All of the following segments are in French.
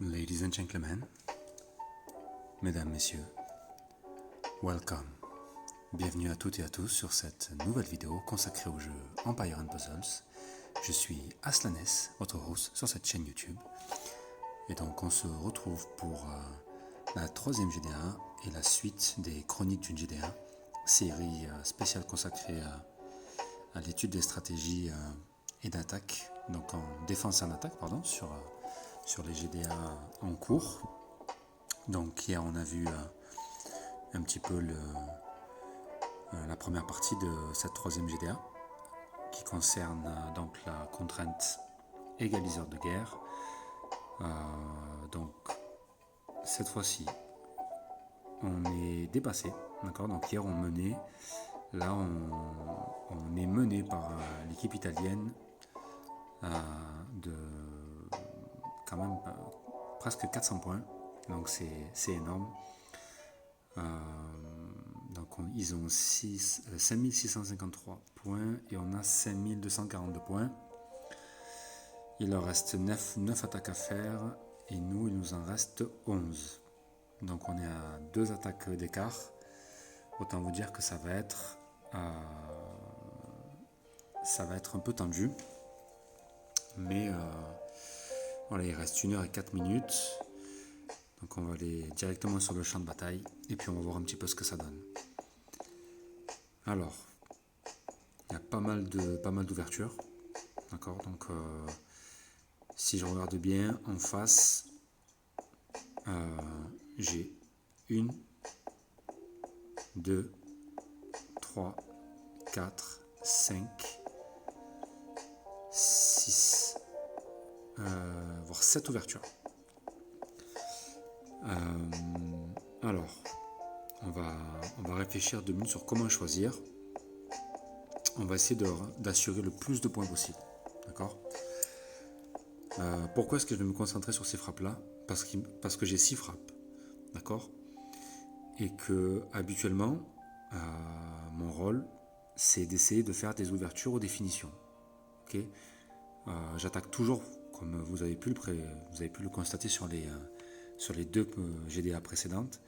Ladies and gentlemen, mesdames, messieurs, welcome. Bienvenue à toutes et à tous sur cette nouvelle vidéo consacrée au jeu Empire & Puzzles. Je suis Aslanes, votre host sur cette chaîne YouTube. Et donc on se retrouve pour la troisième GD1 et la suite des chroniques d'une GD1, série spéciale consacrée à l'étude des stratégies et d'attaque, donc en défense et en attaque, pardon, sur les GDA en cours. Donc hier on a vu un petit peu la première partie de cette troisième GDA qui concerne donc la contrainte égaliseur de guerre. Donc cette fois-ci on est dépassé, d'accord. Donc hier on menait, là on est mené par l'équipe italienne de quand même presque 400 points, donc c'est énorme. Donc ils ont 5653 points et on a 5242 points. Il leur reste 9 attaques à faire et nous il nous en reste 11. Donc on est à 2 attaques d'écart. Autant vous dire que ça va être un peu tendu. Mais voilà, il reste 1 heure et 4 minutes. Donc on va aller directement sur le champ de bataille et puis on va voir un petit peu ce que ça donne. Alors, il y a pas mal d'ouvertures. D'accord, donc si je regarde bien en face, j'ai 1, 2, 3, 4, 5, 6, voire 7 ouvertures. Alors, on va réfléchir 2 minutes sur comment choisir. On va essayer d'assurer le plus de points possible. D'accord. Pourquoi est-ce que je vais me concentrer sur ces frappes-là ? Parce que j'ai 6 frappes. D'accord. Et que, habituellement, mon rôle, c'est d'essayer de faire des ouvertures aux définitions. Ok. J'attaque toujours, comme vous avez pu le constater sur les 2 GDA précédentes,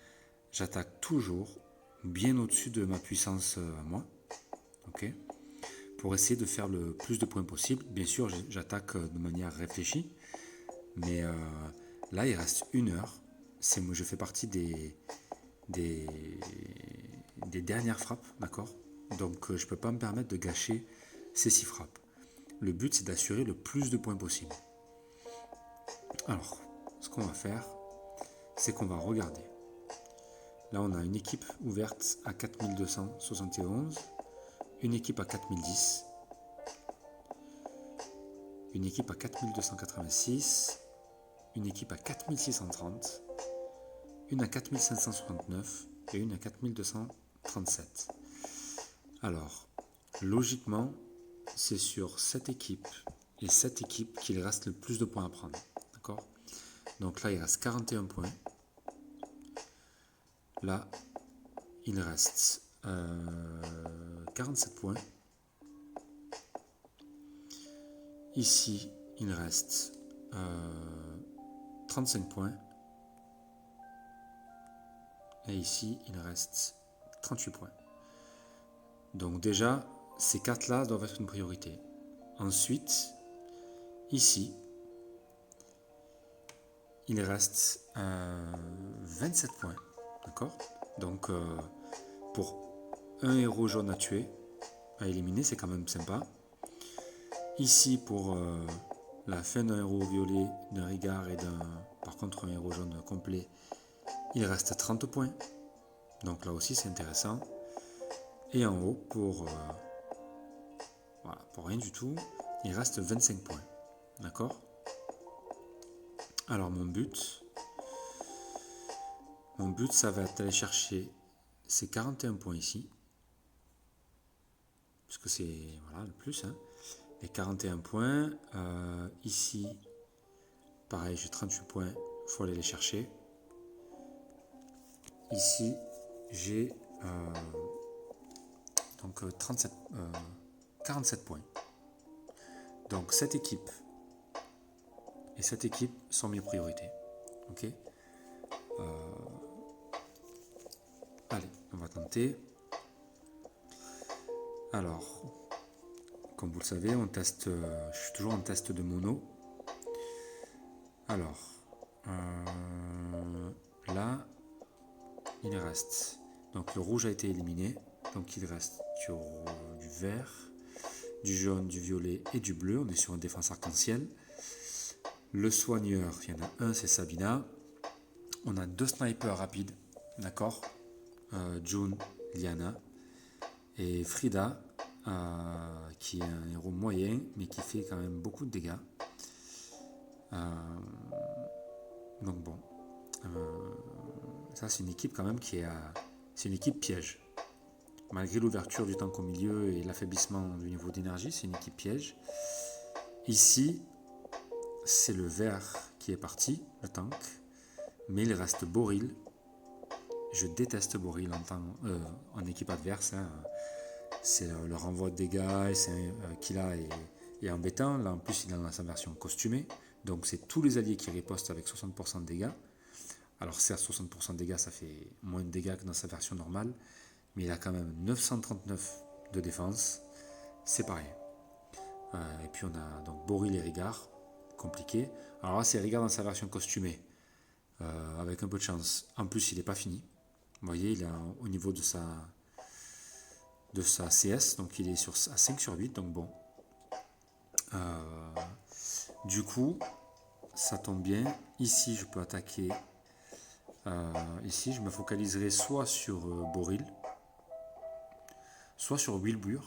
j'attaque toujours bien au-dessus de ma puissance moi, ok, pour essayer de faire le plus de points possible. Bien sûr, j'attaque de manière réfléchie, mais là, il reste 1 heure. Je fais partie des dernières frappes, d'accord. Donc, je ne peux pas me permettre de gâcher ces 6 frappes. Le but, c'est d'assurer le plus de points possible. Alors, ce qu'on va faire, c'est qu'on va regarder. Là, on a une équipe ouverte à 4271, une équipe à 4010, une équipe à 4286, une équipe à 4630, une à 4569 et une à 4237. Alors, logiquement, c'est sur cette équipe et cette équipe qu'il reste le plus de points à prendre. D'accord ? Donc là, il reste 41 points. Là, il reste 47 points. Ici, il reste 35 points. Et ici, il reste 38 points. Donc déjà, ces 4-là doivent être une priorité. Ensuite, ici, il reste 27 points. D'accord ? Donc, pour un héros jaune à tuer, à éliminer, c'est quand même sympa. Ici, pour la fin d'un héros violet, d'un Rigard et par contre un héros jaune complet, il reste 30 points. Donc là aussi, c'est intéressant. Et en haut, pour rien du tout, il reste 25 points. D'accord ? Alors mon but, ça va être d'aller chercher ces 41 points ici, puisque c'est le plus. Les 41 points, ici, pareil, j'ai 38 points, il faut aller les chercher. Ici, j'ai 47 points. Donc cette équipe et cette équipe sont mes priorités. Ok. Allez, on va tenter. Alors, comme vous le savez, on teste. Je suis toujours en test de mono. Alors, là, il reste. Donc le rouge a été éliminé. Donc il reste du vert, du jaune, du violet et du bleu. On est sur une défense arc-en-ciel. Le soigneur, il y en a un, c'est Sabina. On a 2 snipers rapides, d'accord, June, Liana et Frida, qui est un héros moyen, mais qui fait quand même beaucoup de dégâts. Donc bon, ça c'est une équipe quand même c'est une équipe piège. Malgré l'ouverture du tank au milieu et l'affaiblissement du niveau d'énergie, c'est une équipe piège. Ici, c'est le vert qui est parti, le tank, mais il reste Boril. Je déteste Boril en équipe adverse. Hein. C'est le renvoi de dégâts qu'il a est embêtant. Là en plus il est dans sa version costumée. Donc c'est tous les alliés qui ripostent avec 60% de dégâts. Alors certes 60% de dégâts ça fait moins de dégâts que dans sa version normale. Mais il a quand même 939 de défense. C'est pareil. Et puis on a donc Boril et Rigard. Compliqué. Alors là c'est Rigard dans sa version costumée. Avec un peu de chance. En plus il n'est pas fini. Vous voyez il est au niveau de sa CS, donc il est à 5 sur 8, donc bon. Du coup, ça tombe bien. Ici, je peux attaquer. Ici, je me focaliserai soit sur Boril, soit sur Wilbur.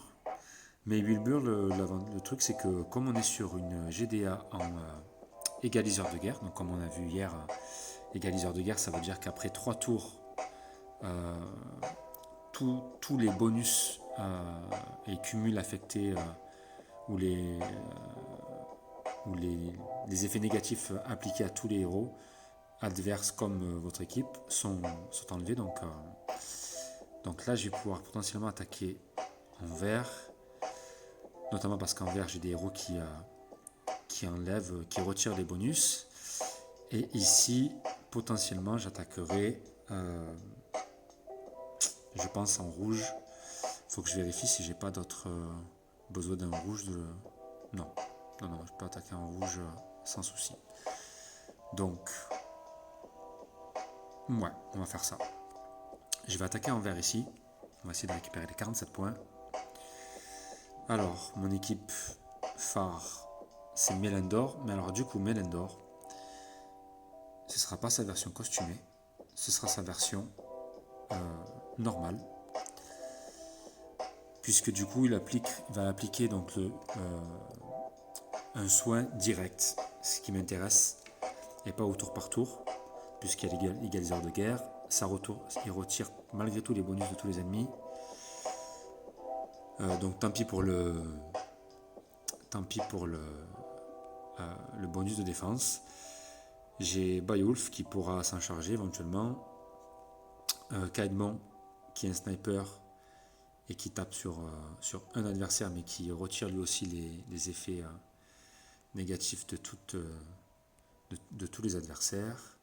Mais Wilbur, le truc, c'est que comme on est sur une GDA en égaliseur de guerre, donc comme on a vu hier, égaliseur de guerre, ça veut dire qu'après 3 tours, tous les bonus et cumuls affectés ou les effets négatifs appliqués à tous les héros adverses comme votre équipe sont enlevés. Donc là, je vais pouvoir potentiellement attaquer en vert, notamment parce qu'en vert, j'ai des héros qui enlèvent, qui retirent les bonus. Et ici, potentiellement, j'attaquerai, je pense, en rouge. Il faut que je vérifie si j'ai pas d'autres besoin d'un rouge. Non, je peux attaquer en rouge sans souci. Donc, ouais, on va faire ça. Je vais attaquer en vert ici. On va essayer de récupérer les 47 points. Alors, mon équipe phare, c'est Melendor. Mais alors, du coup, Melendor, ce ne sera pas sa version costumée. Ce sera sa version normale. Puisque du coup, il va appliquer donc un soin direct, ce qui m'intéresse, et pas au tour par tour, puisqu'il y a l'égaliseur de guerre. Il retire malgré tout les bonus de tous les ennemis. Donc tant pis pour le bonus de défense. J'ai Beowulf qui pourra s'en charger éventuellement. Kaedmon qui est un sniper et qui tape sur un adversaire mais qui retire lui aussi les effets négatifs de tous les adversaires.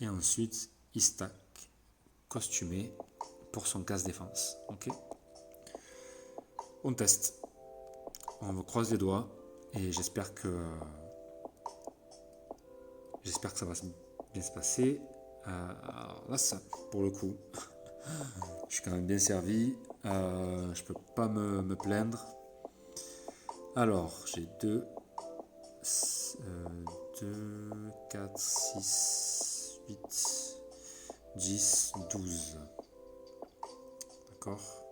Et ensuite il stack costumé pour son casse défense. Ok. On teste. On croise les doigts et j'espère que ça va bien se passer. Alors là, ça, pour le coup, je suis quand même bien servi. Je peux pas me plaindre. Alors, j'ai 2, 4, 6, 8, 10, 12. D'accord.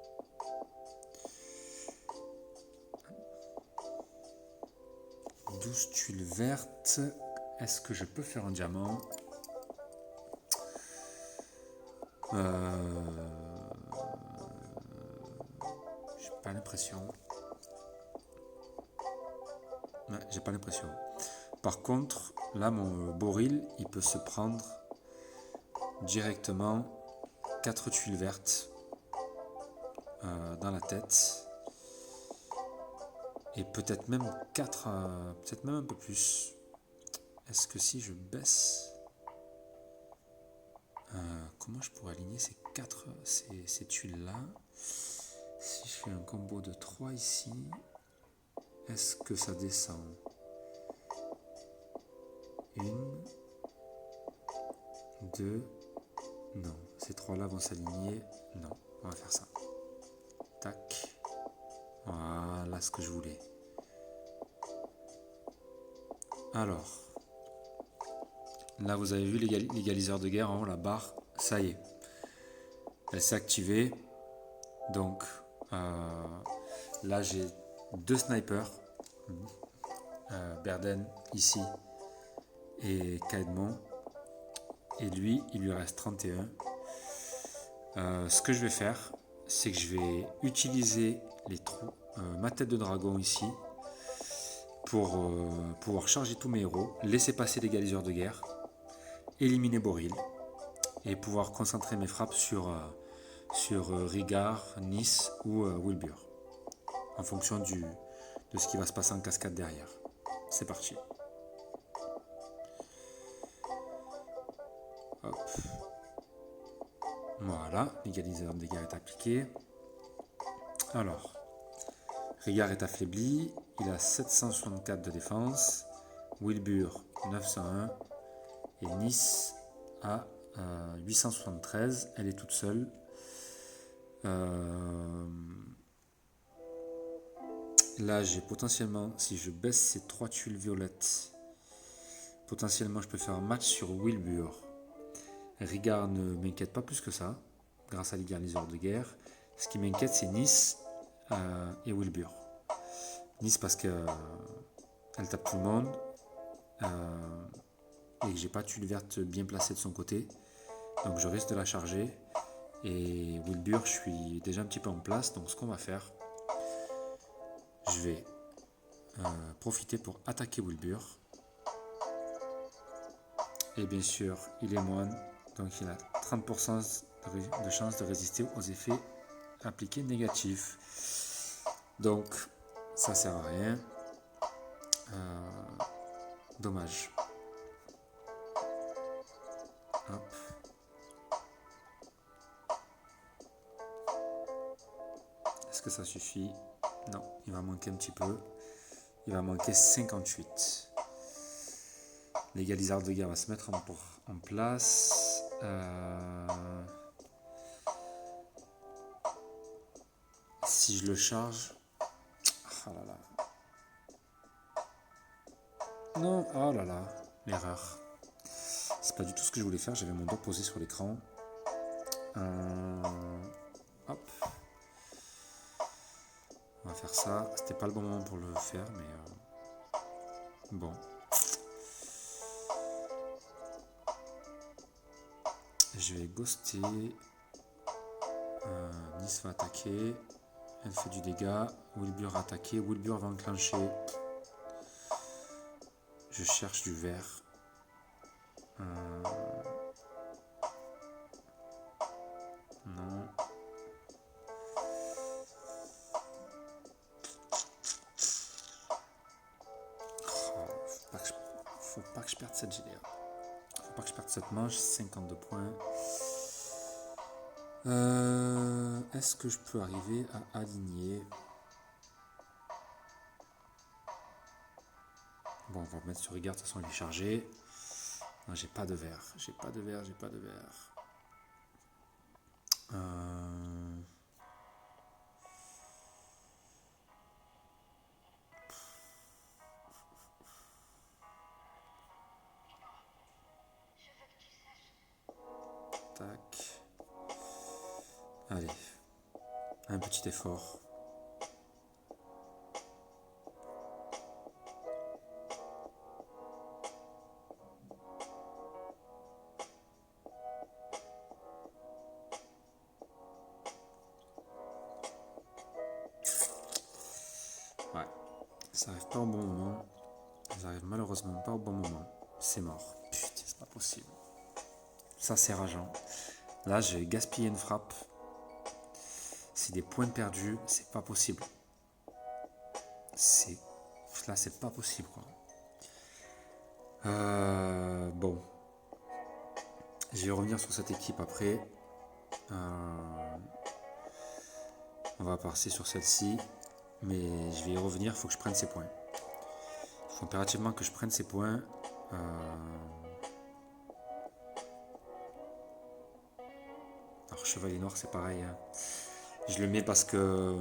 Tuiles vertes. Est-ce que je peux faire un diamant? J'ai pas l'impression. Ouais, j'ai pas l'impression. Par contre, là, mon Boril, il peut se prendre directement 4 tuiles vertes dans la tête. Et peut-être même 4, peut-être même un peu plus. Est-ce que si je baisse... comment je pourrais aligner ces tuiles-là? Si je fais un combo de 3 ici, est-ce que ça descend? 1, 2, non. Ces 3-là vont s'aligner. Non, on va faire ça. Tac. Voilà ce que je voulais. Alors, là vous avez vu l'égaliseur de guerre en haut, la barre, ça y est. Elle s'est activée. Donc, là j'ai 2 snipers. Berden ici et Caedmon. Et lui, il lui reste 31. Ce que je vais faire, c'est que je vais utiliser les trous, ma tête de dragon ici, pour pouvoir charger tous mes héros, laisser passer l'égaliseur de guerre, éliminer Boril, et pouvoir concentrer mes frappes sur Rigard, Nice ou Wilbur, en fonction de ce qui va se passer en cascade derrière. C'est parti. Hop. Voilà, l'égaliseur de guerre est appliqué. Alors, Rigard est affaibli, il a 764 de défense, Wilbur 901 et Nice a 873, elle est toute seule. Là j'ai potentiellement, si je baisse ces 3 tuiles violettes, potentiellement je peux faire un match sur Wilbur. Rigard ne m'inquiète pas plus que ça, grâce à l'égaliseur de guerre. Ce qui m'inquiète c'est Nice et Wilbur. Nice parce qu'elle tape tout le monde et que j'ai pas de tuile verte bien placée de son côté. Donc je risque de la charger. Et Wilbur, je suis déjà un petit peu en place. Donc ce qu'on va faire, je vais profiter pour attaquer Wilbur. Et bien sûr, il est moine. Donc il a 30% de chance de résister aux effets appliqués négatifs. Donc ça sert à rien. Dommage. Hop. Est-ce que ça suffit? Non, il va manquer un petit peu. Il va manquer 58. L'égaliseur de guerre va se mettre en place. Si je le charge... Oh là là. Non, oh là là, l'erreur. C'est pas du tout ce que je voulais faire, j'avais mon doigt posé sur l'écran. Hop. On va faire ça. C'était pas le bon moment pour le faire, mais bon. Je vais ghoster. Nice va attaquer. Elle fait du dégât. Wilbur va attaquer. Wilbur va enclencher. Je cherche du vert. Non. Faut pas que je perde cette GDA. Faut pas que je perde cette manche. 52 points. Est-ce que je peux arriver à aligner? Bon, on va mettre sur Rigard, de toute façon il est chargé. Non, j'ai pas de vert. J'ai pas de vert. Tac. Allez. Un petit effort. Ouais. Ça arrive pas au bon moment. Ça arrive malheureusement pas au bon moment. C'est mort. Putain, c'est pas possible. Ça c'est rageant. Là j'ai gaspillé une frappe. C'est des points perdus. C'est pas possible. Là c'est pas possible quoi. Bon. Je vais revenir sur cette équipe après. On va passer sur celle-ci. Mais je vais y revenir, il faut que je prenne ces points. Il faut impérativement que je prenne ces points. Alors Chevalier Noir c'est pareil. Hein. Je le mets parce que...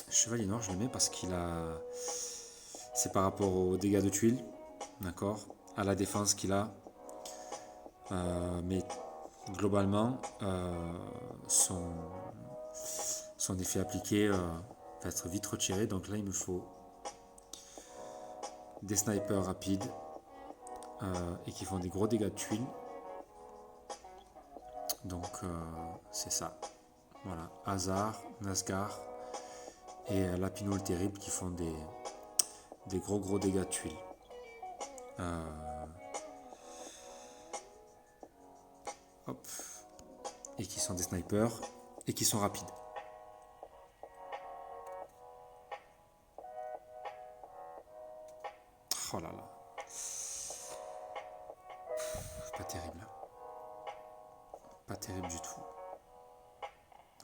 Chevalier Noir je le mets parce qu'il a... C'est par rapport aux dégâts de tuiles. D'accord. À la défense qu'il a. Mais globalement, son effet appliqué va être vite retiré. Donc là il me faut des snipers rapides et qui font des gros dégâts de tuiles. Donc c'est ça. Voilà, Hazard, Nasgar et Lapino le Terrible qui font des gros dégâts de tuiles. Hop. Et qui sont des snipers et qui sont rapides. Oh là là. Pas terrible. Pas terrible du tout.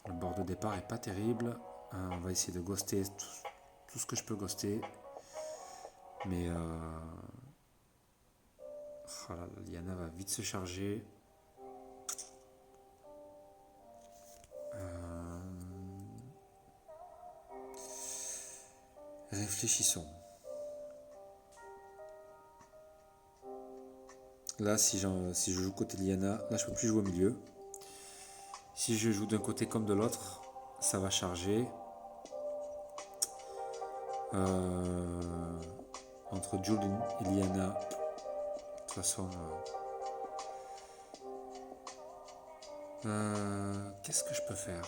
Le bord de départ est pas terrible. On va essayer de ghoster tout ce que je peux ghoster. Mais oh là là, Lyanna va vite se charger. Réfléchissons. Là, si je joue côté Lyanna, là je peux plus jouer au milieu. Si je joue d'un côté comme de l'autre, ça va charger. Entre Jules et Lyanna, de toute façon, qu'est-ce que je peux faire?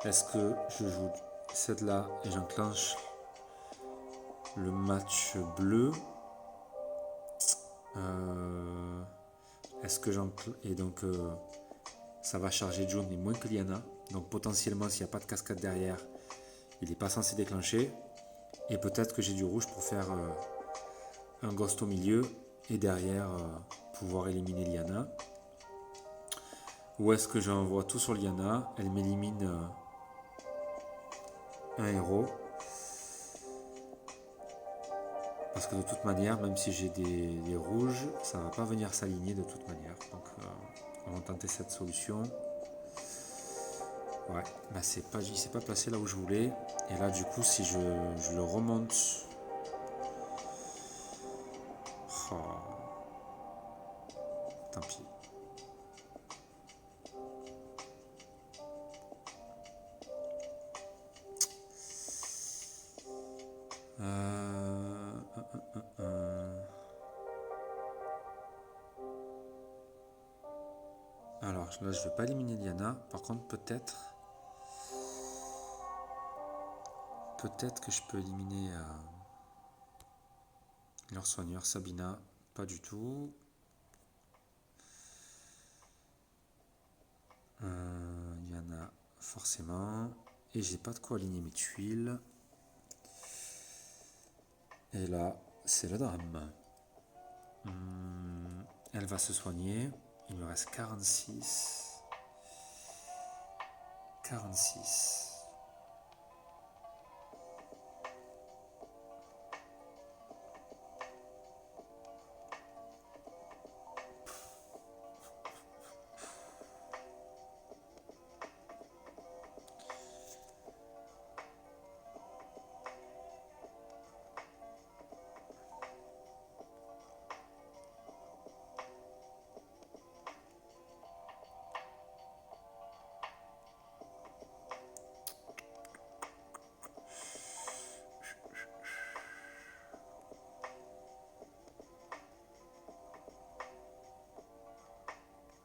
Est-ce que je joue celle-là et j'enclenche le match bleu? Est-ce que et donc ça va charger June mais moins que Lyanna. Donc potentiellement s'il n'y a pas de cascade derrière, il n'est pas censé déclencher. Et peut-être que j'ai du rouge pour faire un ghost au milieu et derrière pouvoir éliminer Lyanna. Ou est-ce que j'envoie tout sur Lyanna, elle m'élimine un héros. Parce que de toute manière, même si j'ai des rouges, ça ne va pas venir s'aligner de toute manière. Donc on va tenter cette solution. Ouais, bah il s'est pas placé là où je voulais. Et là du coup si je le remonte. Oh. Tant pis. Alors là je ne vais pas éliminer Lyanna. Par contre peut-être que je peux éliminer leur soigneur Sabina. Pas du tout. Lyanna forcément. Et j'ai pas de quoi aligner mes tuiles. Et là c'est le drame. Elle va se soigner. Il me reste 46. 46.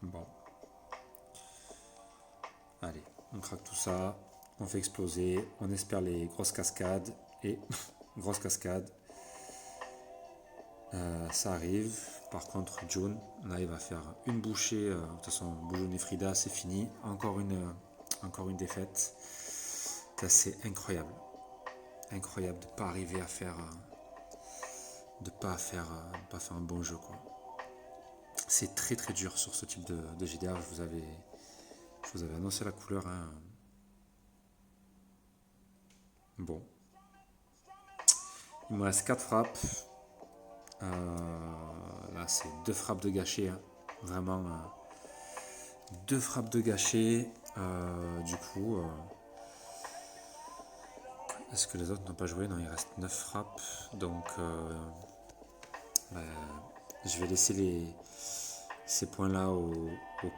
Bon. Allez, on craque tout ça, on fait exploser, on espère les grosses cascades et grosse cascade. Ça arrive. Par contre, June, là, il va faire une bouchée. De toute façon, Boulogne et Frida, c'est fini. Encore une défaite. C'est incroyable. Incroyable de ne pas arriver à faire pas faire un bon jeu, quoi. C'est très très dur sur ce type de GDR. Je vous avais annoncé la couleur, hein. Bon. Il me reste 4 frappes. Là, c'est 2 frappes de gâché, hein. Vraiment, 2 frappes de gâché. Du coup, est-ce que les autres n'ont pas joué? Non, il reste 9 frappes. Donc, je vais laisser ces points-là aux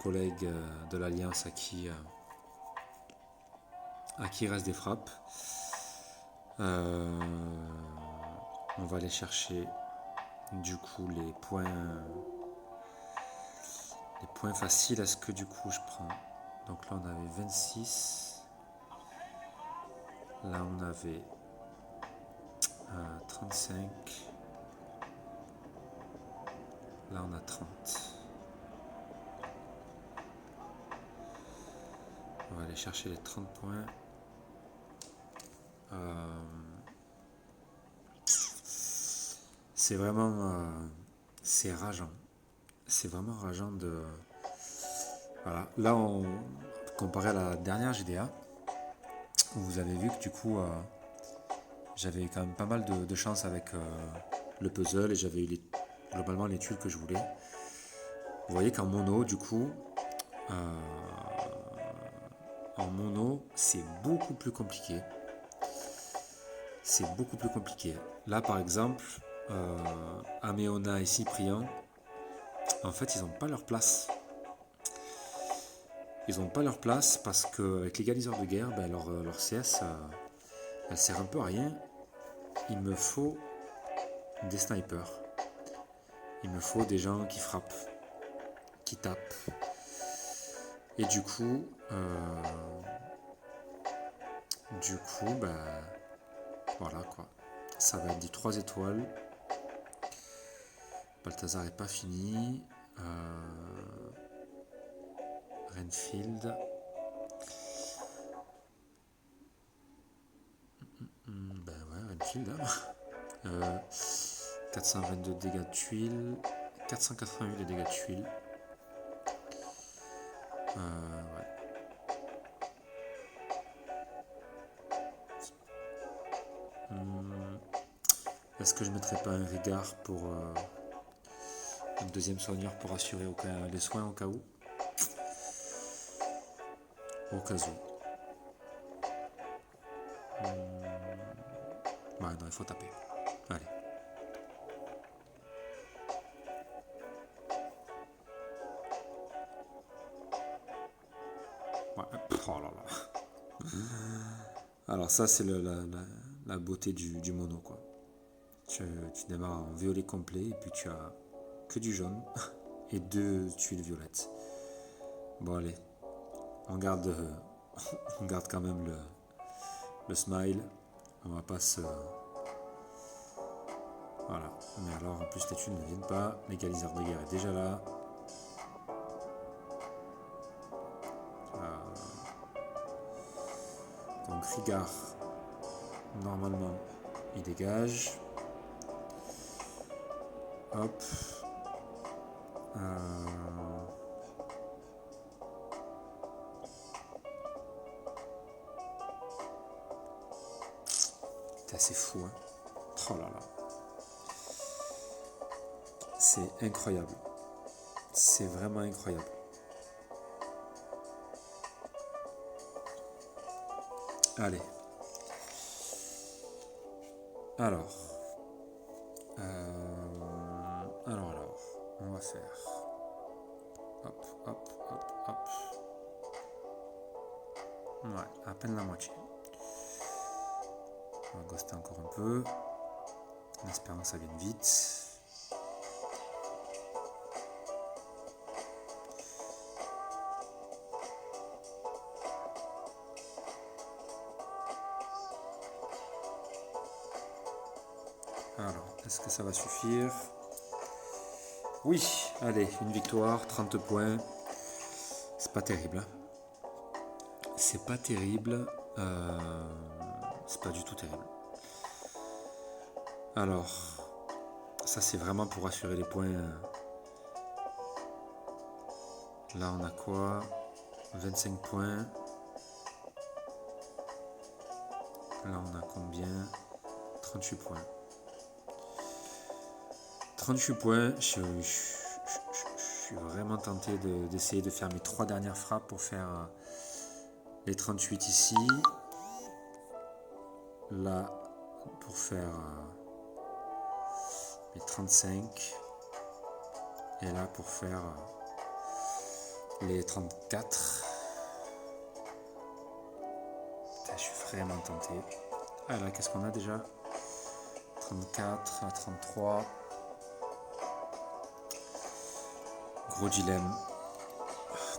collègues de l'Alliance à qui il reste des frappes. On va aller chercher du coup les points faciles. Est-ce que du coup je prends, donc là on avait 26, là on avait 35, là on a 30. On va aller chercher les 30 points. C'est vraiment c'est rageant. C'est vraiment rageant de... Voilà. Là, comparé à la dernière GDA, vous avez vu que du coup, j'avais quand même pas mal de chance avec le puzzle et j'avais eu globalement les tuiles que je voulais. Vous voyez qu'en mono, du coup, c'est beaucoup plus compliqué. C'est beaucoup plus compliqué. Là, par exemple, Améona et Cyprien, en fait, ils n'ont pas leur place. Ils n'ont pas leur place parce qu'avec l'égaliseur de guerre, leur CS, elle sert un peu à rien. Il me faut des snipers. Il me faut des gens qui frappent, qui tapent. Et du coup, voilà quoi. Ça va être du 3 étoiles. Balthazar n'est pas fini. Renfield. Renfield. Hein. 422 dégâts de tuiles. 488 de dégâts de tuiles. Ouais. Est-ce que je mettrais pas un regard pour une deuxième soigneur pour assurer les soins au cas où? Au cas où. Ouais, non, il faut taper. Allez. Ouais. Oh là là. Alors ça, c'est la beauté du mono, quoi. Tu démarres en violet complet et puis tu as que du jaune et 2 tuiles violettes. Bon allez, on garde quand même le smile. On va pas se... Voilà. Mais alors en plus les tuiles ne viennent pas. L'égaliseur de guerre est déjà là. Donc Rigard, normalement, il dégage. Hop. C'est assez fou, hein. Oh là là. C'est incroyable. C'est vraiment incroyable. Allez. Alors, on va faire hop, hop, hop, hop. Ouais, à peine la moitié. On va ghoster encore un peu, en espérant que ça vienne vite. Alors, est-ce que ça va suffire? Oui, allez, une victoire, 30 points. C'est pas terrible. C'est pas terrible. C'est pas du tout terrible. Alors, Ça c'est vraiment pour assurer les points. Là on a quoi? 25 points. Là on a combien? 38 points. 38 points. Je suis vraiment tenté d'essayer de faire mes 3 dernières frappes pour faire les 38 ici. Là pour faire les 35. Et là pour faire les 34. Putain, je suis vraiment tenté. Ah là, qu'est-ce qu'on a déjà? 34 à 33. Gros dilemme.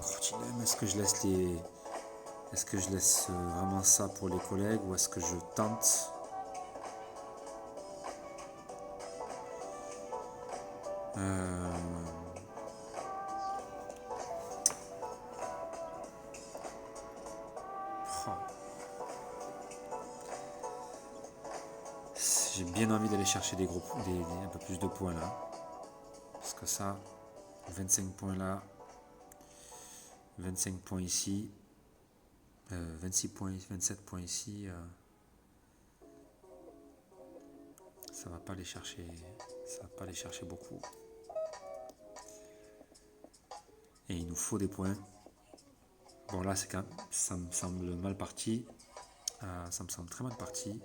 Gros dilemme. Est-ce que je laisse Est-ce que je laisse vraiment ça pour les collègues ou est-ce que je tente? J'ai bien envie d'aller chercher un peu plus de points là. Parce que ça, 25 points là, 25 points ici, 26 points, 27 points ici, ça va pas les chercher, beaucoup. Et il nous faut des points. Bon là c'est quand même, ça me semble mal parti. Ça me semble très mal parti.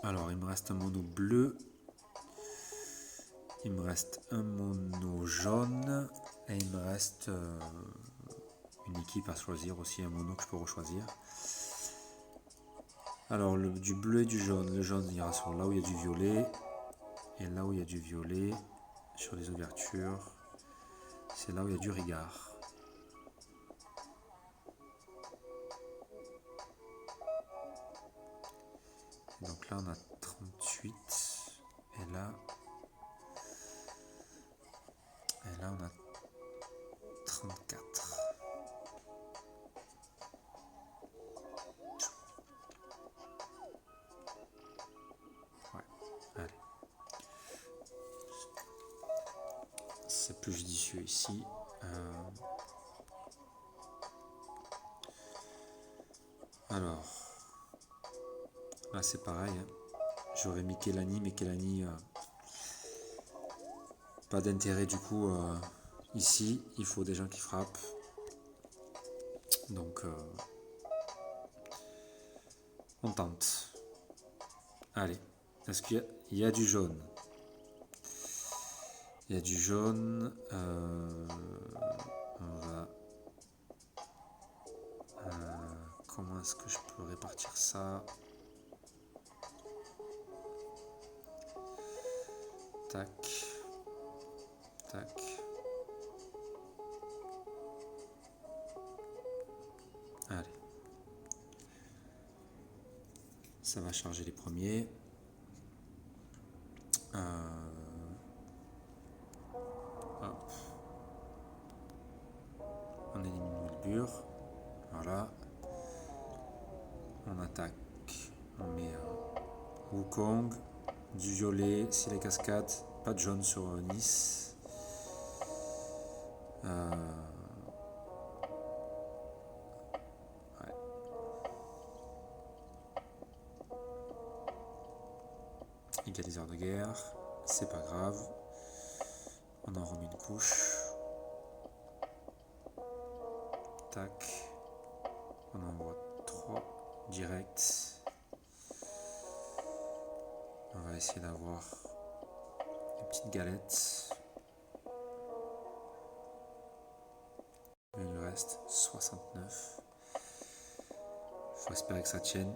Alors il me reste un mono bleu. Il me reste un mono jaune. Et il me reste une équipe à choisir aussi, un mono que je peux rechoisir. Alors du bleu et du jaune. Le jaune ira sur là où il y a du violet. Et là où il y a du violet, sur les ouvertures, c'est là où il y a du regard. Et donc là on a 38. Et là on a 34. Ouais, allez. C'est plus judicieux ici. Alors, là c'est pareil. Hein. J'aurais mis Kelani, mais Kelani, pas d'intérêt du coup. Ici, il faut des gens qui frappent. Donc, on tente. Allez, est-ce qu'il y a du jaune? Il y a du jaune. On va. Comment est-ce que je peux répartir ça? Tac. Tac. Allez. Ça va charger les premiers. Hop. On élimine le bure. Voilà. On attaque. On met Wukong. Du violet, si les cascades. Pas de jaune sur Nice. Ouais. Égaliseur de guerre. C'est pas grave. On en remet une couche. Tac. On envoie 3 direct. On va essayer d'avoir des petites galettes. Il nous reste 69. Faut espérer que ça tienne.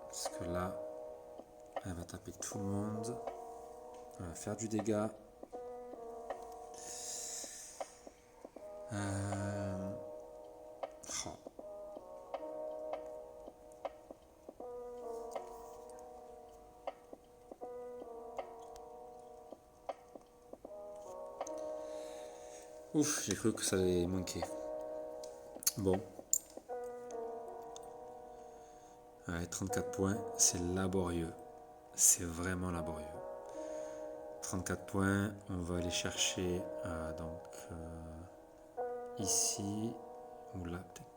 Parce que là, elle va taper tout le monde. Elle va faire du dégât. Ouf, j'ai cru que ça allait manquer. Bon. Ouais, 34 points, c'est laborieux. C'est vraiment laborieux. 34 points, on va aller chercher ici ou là peut-être.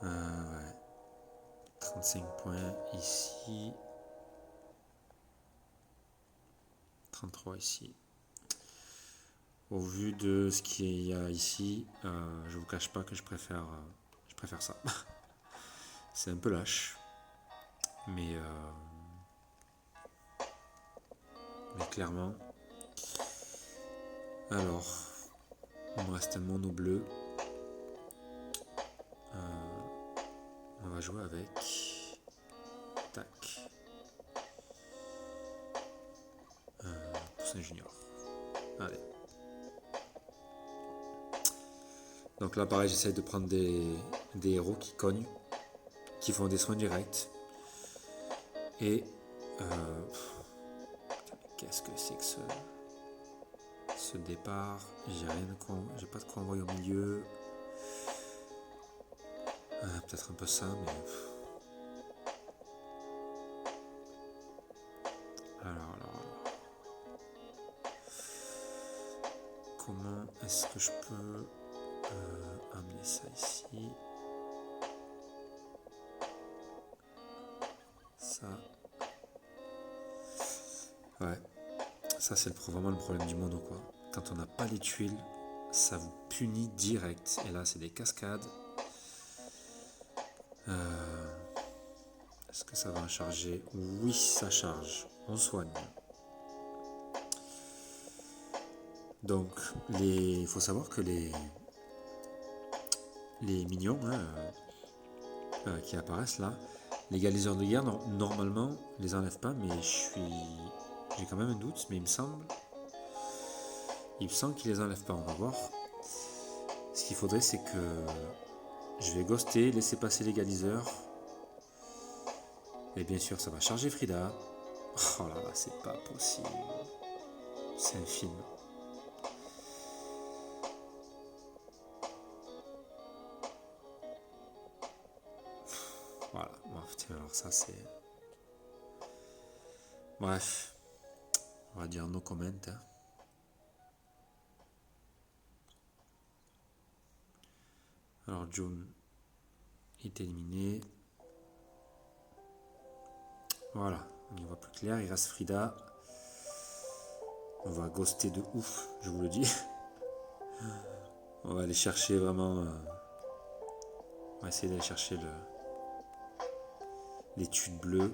Ouais. 35 points ici. 33 ici. Au vu de ce qu'il y a ici, je vous cache pas que je préfère ça. C'est un peu lâche, mais clairement. Alors, il me reste un mono bleu. On va jouer avec. Tac. Poussin junior. Allez. Donc là, pareil, j'essaie de prendre des héros qui cognent, qui font des soins directs. Et qu'est-ce que c'est que ce départ? J'ai pas de quoi envoyer au milieu. Peut-être un peu ça, mais alors. Comment est-ce que je peux amener ça ici? Ça. Ouais. Ça, c'est vraiment le problème du mono, quoi. Quand on n'a pas les tuiles, ça vous punit direct. Et là, c'est des cascades. Est-ce que ça va charger? Oui, ça charge. On soigne. Donc, il faut savoir que les minions qui apparaissent là, les galiseurs de guerre, normalement, les enlève pas, mais j'ai quand même un doute, mais il me semble qu'ils les enlèvent pas. On va voir. Ce qu'il faudrait, c'est que je vais ghoster, laisser passer les galiseurs. Et bien sûr, ça va charger Frida. Oh là là, c'est pas possible. C'est un film. Voilà. Bon, tiens, alors ça, c'est... Bref. On va dire no comment. Hein. Alors, June est éliminé. Voilà. On y voit plus clair. Il reste Frida. On va ghoster de ouf, je vous le dis. On va aller chercher vraiment... on va essayer d'aller chercher l'étude bleue.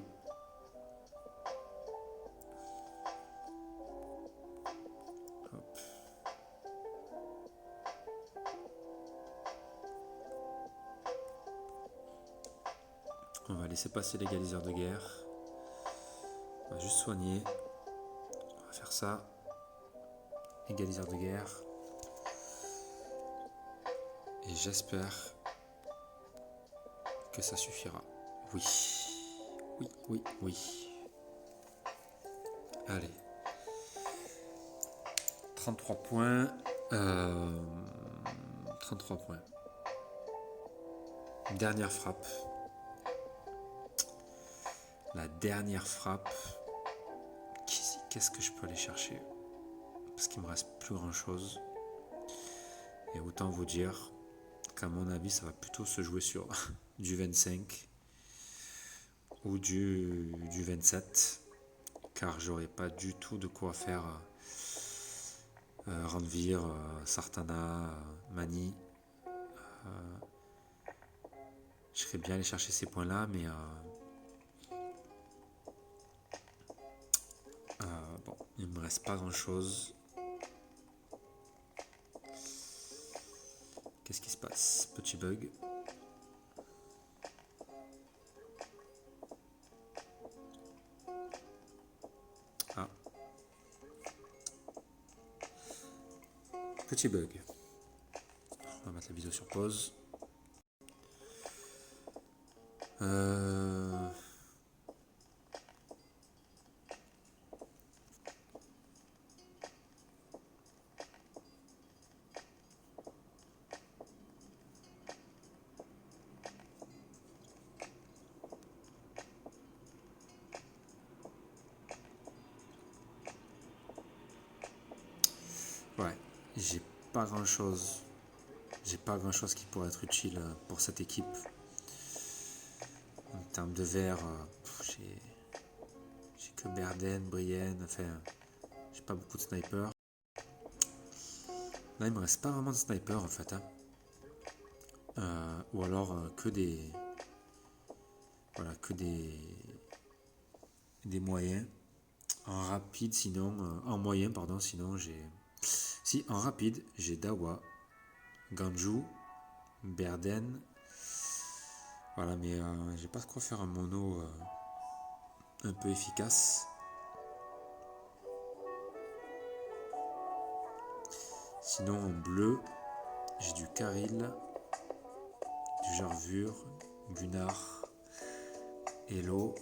Hop. On va laisser passer les galiseurs de guerre. On va juste soigner. On va faire ça. Égaliseur de guerre. Et j'espère que ça suffira. Oui. Oui, oui, oui. Allez. 33 points. 33 points. Dernière frappe. La dernière frappe. Qu'est-ce que je peux aller chercher? Parce qu'il me reste plus grand chose. Et autant vous dire qu'à mon avis, ça va plutôt se jouer sur du 25 ou du 27. Car j'aurai pas du tout de quoi faire Ranvir, Sartana, Mani. Je serais bien aller chercher ces points-là, mais bon, il me reste pas grand-chose. Qu'est-ce qui se passe? Petit bug. Ah. Petit bug. On va mettre la vidéo sur pause. Ouais, j'ai pas grand chose. J'ai pas grand chose qui pourrait être utile pour cette équipe. En termes de verre, j'ai que Berden, Brienne, enfin, j'ai pas beaucoup de snipers. Là, il me reste pas vraiment de snipers en fait. Hein. Ou alors que des. Voilà, que des moyens. En rapide, sinon. En moyen, pardon, sinon j'ai. Si, en rapide, j'ai Dawa, Ganju, Berden. Voilà, mais j'ai pas de quoi faire un mono un peu efficace. Sinon, en bleu, j'ai du Karil, du Jarvur, Gunnar, Hello.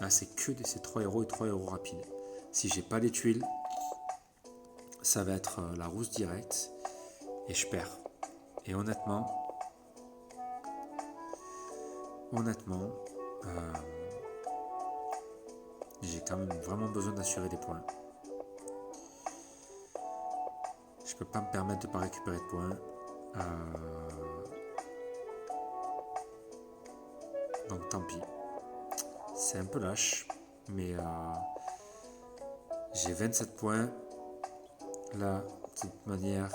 Là, c'est que ces 3 héros et 3 héros rapides. Si j'ai pas les tuiles, ça va être la rousse directe et je perds. Et honnêtement, euh, j'ai quand même vraiment besoin d'assurer des points. Je peux pas me permettre de pas récupérer de points. Donc tant pis. C'est un peu lâche, mais j'ai 27 points. Là, de toute manière,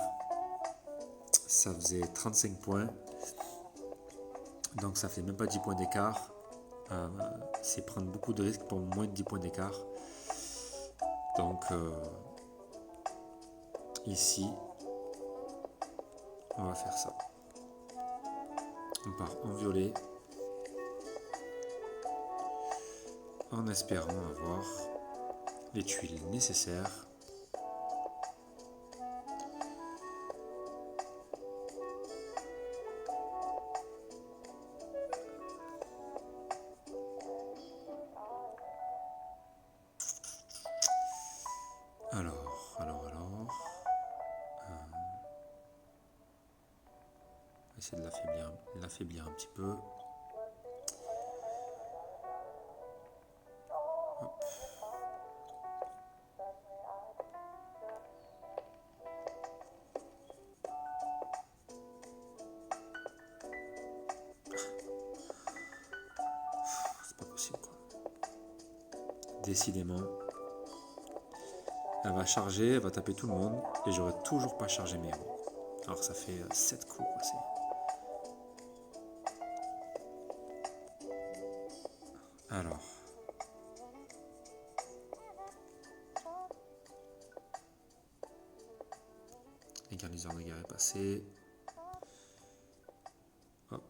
ça faisait 35 points. Donc ça fait même pas 10 points d'écart. C'est prendre beaucoup de risques pour moins de 10 points d'écart. Donc ici, on va faire ça. On part en violet. En espérant avoir les tuiles nécessaires. Alors. On va essayer de l'affaiblir un petit peu. Hop. C'est pas possible quoi. Décidément. Elle va charger, elle va taper tout le monde et j'aurais toujours pas chargé mes héros. Alors ça fait 7 coups. Alors. Les garniseurs de guerre est passé. Hop.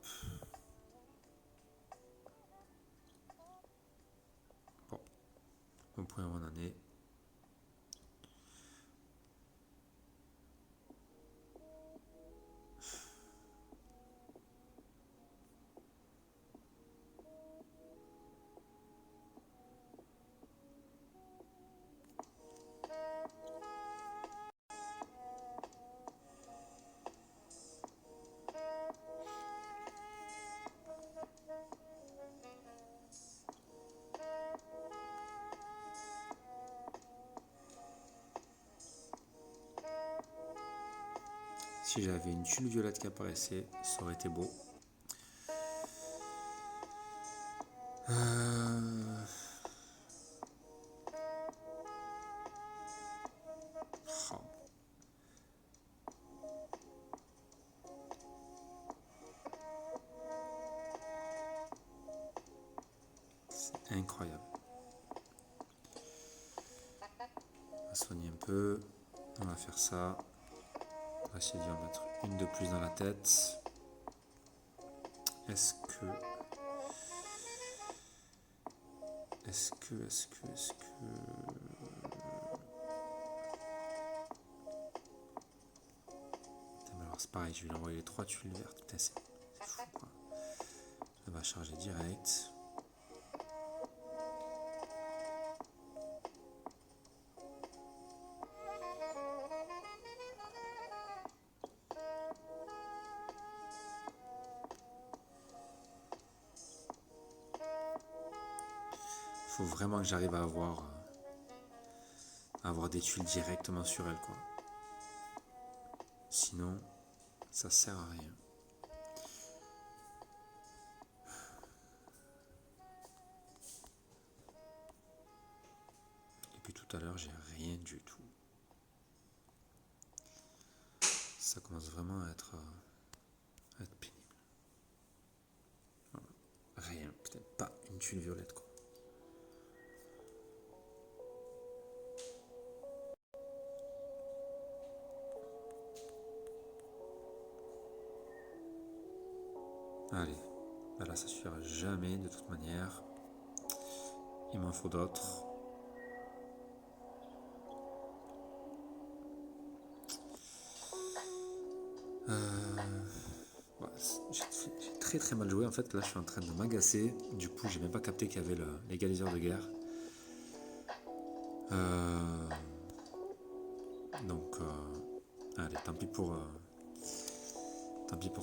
Bon. Au point où on en est. Si j'avais une tuile violette qui apparaissait, ça aurait été beau. Oh. C'est incroyable. On va soigner un peu. On va faire ça. On va essayer d'y en mettre une de plus dans la tête. Est-ce que... Alors c'est pareil, je vais lui envoyer les 3 tuiles vertes. Putain, c'est fou quoi. Elle va charger direct. faut vraiment que j'arrive à avoir des tuiles directement sur elle, quoi. Sinon, ça sert à rien. Et puis tout à l'heure, j'ai rien du tout. Ça commence vraiment à être pénible. Voilà. Rien, peut-être pas une tuile violette, quoi. Allez, bah là ça suffira jamais de toute manière. Il m'en faut d'autres. Ouais, j'ai très très mal joué en fait. Là je suis en train de m'agacer. Du coup j'ai même pas capté qu'il y avait l'égaliseur de guerre. Donc allez, tant pis pour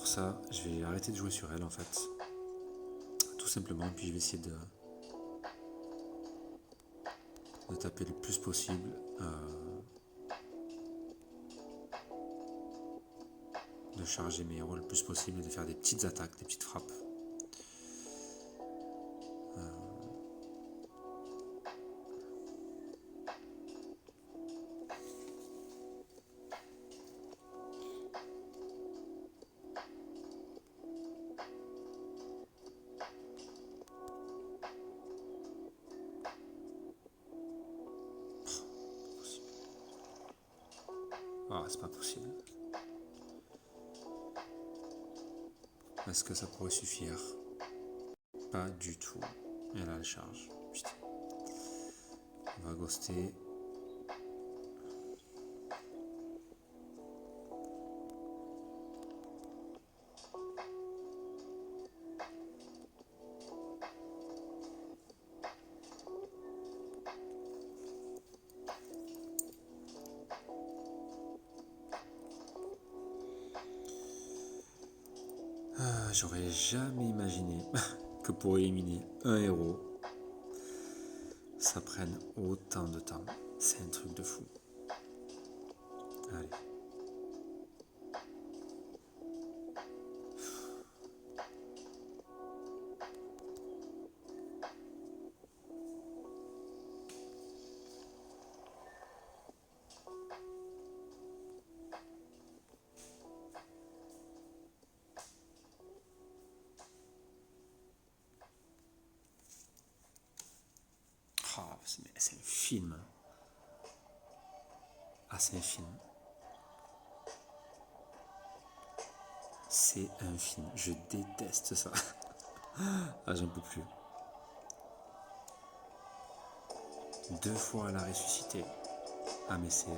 ça. Je vais arrêter de jouer sur elle en fait. Tout simplement. Puis je vais essayer de taper le plus possible. De charger mes héros le plus possible et de faire des petites attaques, des petites frappes. Ah, c'est pas possible. Est-ce que ça pourrait suffire? Pas du tout. Et là, elle charge. Putain. On va ghoster. J'aurais jamais imaginé que pour éliminer un héros, ça prenne autant de temps. C'est un truc de fou. Allez. Oh, c'est un film. Ah, c'est un film. C'est un film. Je déteste ça. Ah, j'en peux plus. 2 fois elle a ressuscité. Ah, mais c'est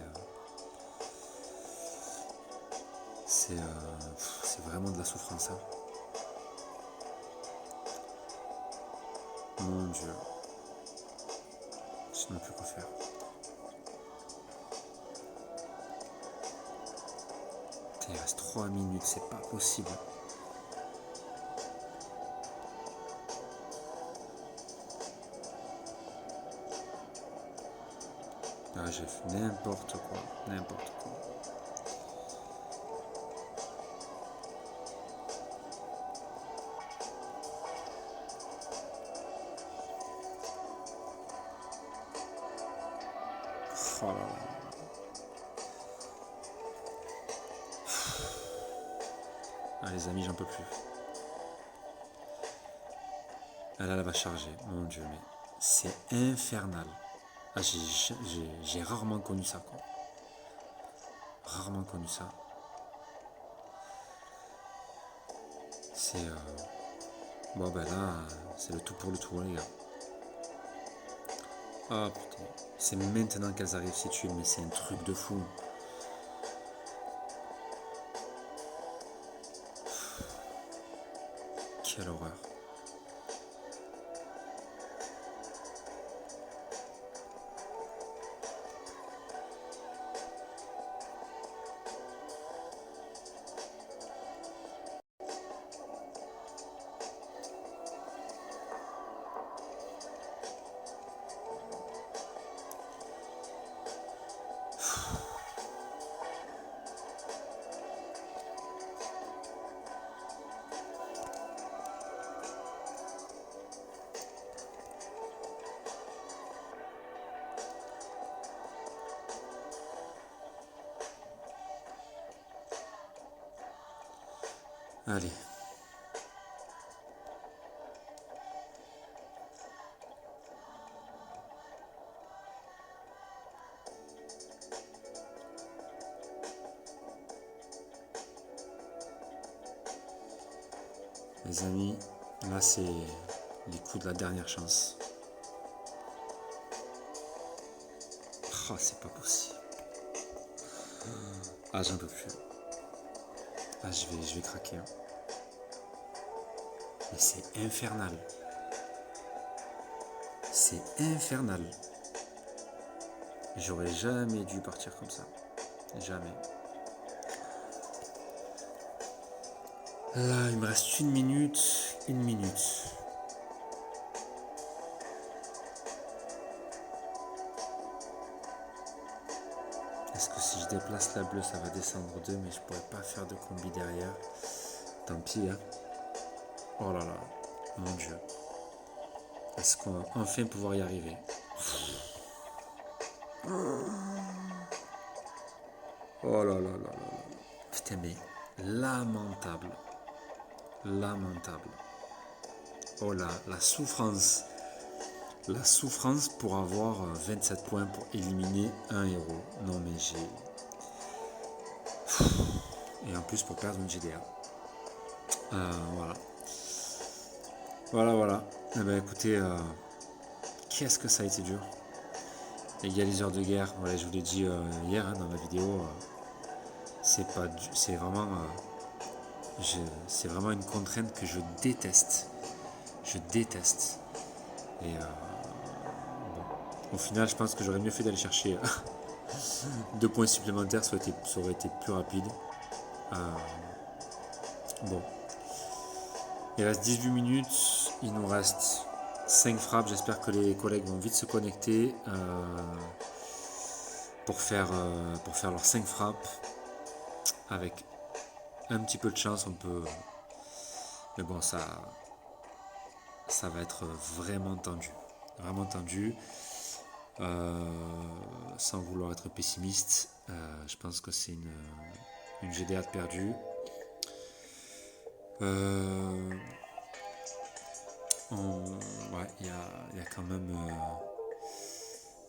vraiment de la souffrance, hein. Mon Dieu. Je ne sais plus quoi faire. Il reste 3 minutes, c'est pas possible. Ah, j'ai fait n'importe quoi. N'importe quoi. Oh là là. Ah, les amis, j'en peux plus. Ah, là, elle va charger. Mon Dieu, mais c'est infernal. Ah, j'ai rarement connu ça, quoi. Rarement connu ça. C'est... Bon, ben là, c'est le tout pour le tout, les gars. Ah, putain. C'est maintenant qu'elles arrivent, ces tuiles, mais c'est un truc de fou. Quelle horreur. Allez. Les amis, là c'est les coups de la dernière chance. Oh, c'est pas possible. Ah, j'en peux plus. Ah, je vais craquer. Hein. Mais c'est infernal. C'est infernal. J'aurais jamais dû partir comme ça. Jamais. Là, il me reste une minute. Une minute. Est-ce que si je déplace la bleue, ça va descendre 2, mais je pourrais pas faire de combi derrière. Tant pis, hein. Oh là là, mon Dieu. Est-ce qu'on va enfin pouvoir y arriver? Oh là là là là là. Putain, mais lamentable. Lamentable. Oh là, la souffrance. La souffrance pour avoir 27 points pour éliminer un héros. Non mais j'ai... Et en plus pour perdre une GDA. Voilà. Voilà. Eh ben écoutez, qu'est-ce que ça a été dur. Égaliseur de guerre, voilà, je vous l'ai dit hier hein, dans la vidéo, c'est vraiment c'est vraiment une contrainte que je déteste. Je déteste. Et bon, au final, je pense que j'aurais mieux fait d'aller chercher 2 points supplémentaires, ça aurait été plus rapide. Bon. Il reste 18 minutes, il nous reste 5 frappes. J'espère que les collègues vont vite se connecter pour faire leurs 5 frappes. Avec un petit peu de chance, on peut... Mais bon, ça va être vraiment tendu. Vraiment tendu. Sans vouloir être pessimiste, je pense que c'est une GDA de perdue. Ouais, il y a quand même...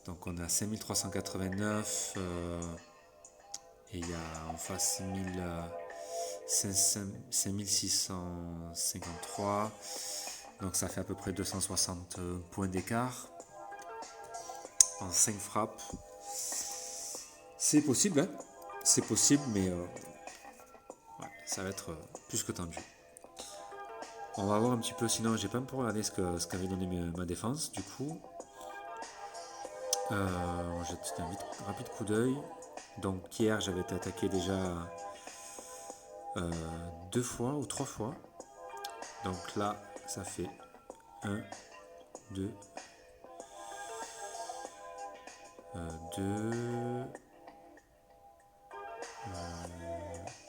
donc on a 5389 et il y a en face 5653. Donc ça fait à peu près 260 points d'écart en 5 frappes. C'est possible, hein, c'est possible, mais ouais, ça va être plus que tendu. On va voir un petit peu, sinon j'ai pas pour regarder ce qu'avait donné ma défense, du coup. On jette un rapide coup d'œil. Donc hier j'avais été attaqué déjà 2 fois ou 3 fois. Donc là ça fait 1, 2,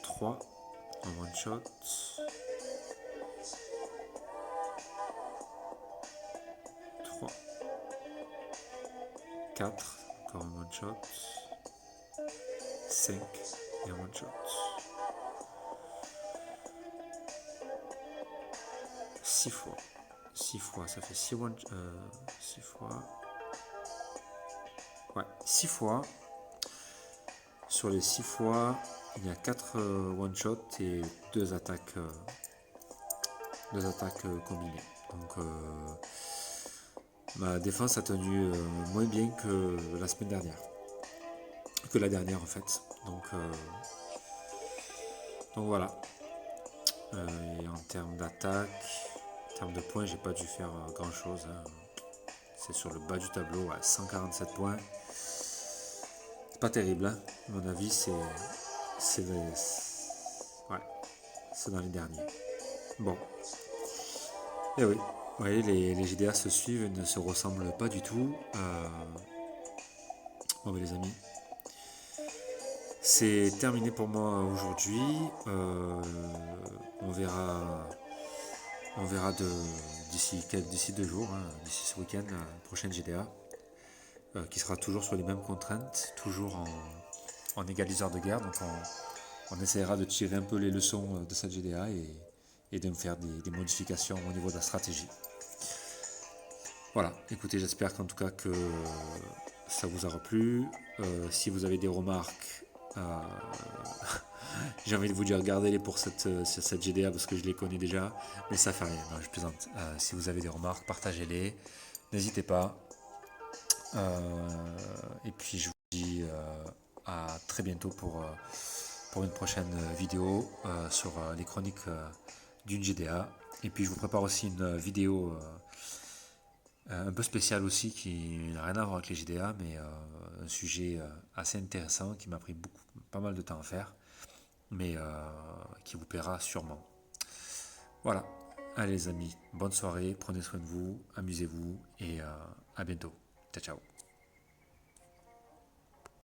3 en one shot. 3, 4, encore un one shot. 5 et un one shot. 6 fois. 6 fois, ça fait 6 fois. Ouais, 6 fois. Sur les 6 fois, il y a 4 one shot et 2 attaques combinées. Donc ma défense a tenu moins bien que la semaine dernière. Que la dernière en fait. Donc voilà. Et en termes d'attaque, en termes de points, j'ai pas dû faire grand chose. Hein. C'est sur le bas du tableau, à 147 points. C'est pas terrible, hein. À mon avis, c'est dans les derniers. Bon. Et oui, vous voyez, les GDA se suivent et ne se ressemblent pas du tout. Bon, les amis, c'est terminé pour moi aujourd'hui. On verra d'ici 2 jours, hein, d'ici ce week-end, la prochaine GDA, qui sera toujours sur les mêmes contraintes, toujours en égaliseur de guerre. Donc on essaiera de tirer un peu les leçons de cette GDA et et de me faire des modifications au niveau de la stratégie. Voilà, écoutez, j'espère qu'en tout cas que ça vous aura plu. Si vous avez des remarques, j'ai envie de vous dire gardez-les pour cette GDA parce que je les connais déjà, mais ça fait rien, non, je plaisante. Si vous avez des remarques, partagez-les, n'hésitez pas. Et puis je vous dis à très bientôt pour une prochaine vidéo sur les chroniques d'une GDA. Et puis je vous prépare aussi une vidéo un peu spéciale aussi qui n'a rien à voir avec les GDA, mais un sujet assez intéressant qui m'a pris pas mal de temps à faire, mais qui vous plaira sûrement. Voilà, allez les amis, bonne soirée, prenez soin de vous, amusez-vous et à bientôt. Ciao ciao.